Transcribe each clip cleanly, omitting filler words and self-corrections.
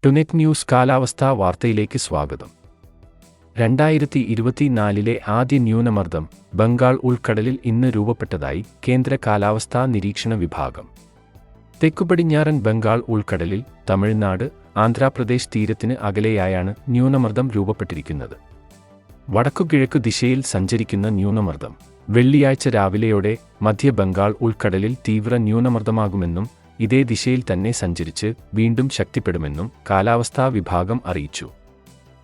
ടുനെറ്റ് news കാലാവസ്ഥാ വാർത്തയിലേക്ക് സ്വാഗതം. 2024 ആദ്യ ന്യൂനമർദ്ദം ബംഗാൾ ഉൾക്കടലിൽ ഇന്ന് രൂപപ്പെട്ടതായി കേന്ദ്ര കാലാവസ്ഥാ നിരീക്ഷണ വിഭാഗം. തെക്കുപടിഞ്ഞാറൻ ബംഗാൾ ഉൾക്കടലിൽ തമിഴ്നാട്, ആന്ധ്രാപ്രദേശ് തീരത്തിന് അകലെയായാണ് ന്യൂനമർദ്ദം രൂപപ്പെട്ടിരിക്കുന്നത്. വടക്കുകിഴക്കു ദിശയിൽ സഞ്ചരിക്കുന്ന ന്യൂനമർദ്ദം വെള്ളിയാഴ്ച രാവിലെയോടെ മധ്യ ബംഗാൾ ഉൾക്കടലിൽ തീവ്ര ന്യൂനമർദ്ദമാകുമെന്നും ഇതേ ദിശയിൽ തന്നെ സഞ്ചരിച്ച് വീണ്ടും ശക്തിപ്പെടുമെന്നും കാലാവസ്ഥാ വിഭാഗം അറിയിച്ചു.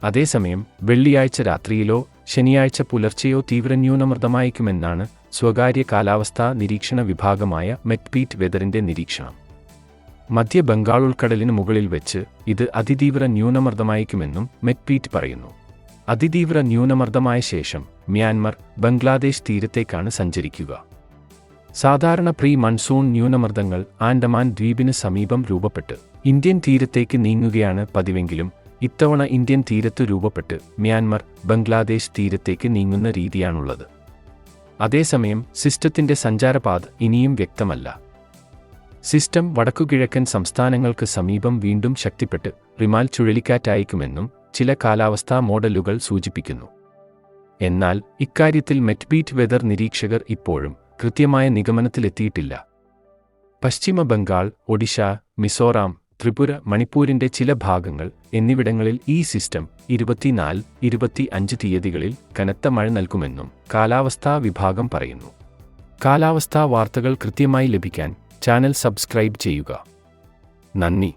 അതേസമയം വെള്ളിയാഴ്ച രാത്രിയിലോ ശനിയാഴ്ച പുലർച്ചെയോ തീവ്ര ന്യൂനമർദ്ദമായേക്കുമെന്നാണ് സ്വകാര്യ കാലാവസ്ഥാ നിരീക്ഷണ വിഭാഗമായ മെറ്റ്പീറ്റ് വെതറിന്റെ നിരീക്ഷണം. മധ്യ ബംഗാൾ ഉൾക്കടലിന് മുകളിൽ വെച്ച് ഇത് അതിതീവ്ര ന്യൂനമർദ്ദമായേക്കുമെന്നും മെറ്റ്പീറ്റ് പറയുന്നു. അതിതീവ്ര ന്യൂനമർദ്ദമായ ശേഷം മ്യാൻമർ, ബംഗ്ലാദേശ് തീരത്തേക്കാണ് സഞ്ചരിക്കുക. സാധാരണ പ്രീ മൺസൂൺ ന്യൂനമർദ്ദങ്ങൾ ആൻഡമാൻ ദ്വീപിന് സമീപം രൂപപ്പെട്ട് ഇന്ത്യൻ തീരത്തേക്ക് നീങ്ങുകയാണ് പതിവെങ്കിലും ഇത്തവണ ഇന്ത്യൻ തീരത്ത് രൂപപ്പെട്ട് മ്യാൻമർ, ബംഗ്ലാദേശ് തീരത്തേക്ക് നീങ്ങുന്ന രീതിയാണുള്ളത്. അതേസമയം സിസ്റ്റത്തിന്റെ സഞ്ചാരപാത ഇനിയും വ്യക്തമല്ല. സിസ്റ്റം വടക്കുകിഴക്കൻ സംസ്ഥാനങ്ങൾക്ക് സമീപം വീണ്ടും ശക്തിപ്പെട്ട് റിമാൽ ചുഴലിക്കാറ്റായേക്കുമെന്നും ചില കാലാവസ്ഥാ മോഡലുകൾ സൂചിപ്പിക്കുന്നു. എന്നാൽ ഇക്കാര്യത്തിൽ മെറ്റ്പീറ്റ് വെതർ നിരീക്ഷകർ ഇപ്പോഴും കൃത്യമായ നിഗമനത്തിലെത്തിയിട്ടില്ല. പശ്ചിമ ബംഗാൾ, ഒഡീഷ, മിസോറാം, ത്രിപുര, മണിപ്പൂരിന്റെ ചില ഭാഗങ്ങൾ എന്നിവിടങ്ങളിൽ ഈ സിസ്റ്റം 24-25 തീയതികളിൽ കനത്ത മഴ നൽകുമെന്നും കാലാവസ്ഥാ വിഭാഗം പറയുന്നു. കാലാവസ്ഥാ വാർത്തകൾ കൃത്യമായി ലഭിക്കാൻ ചാനൽ സബ്സ്ക്രൈബ് ചെയ്യുക. നന്ദി.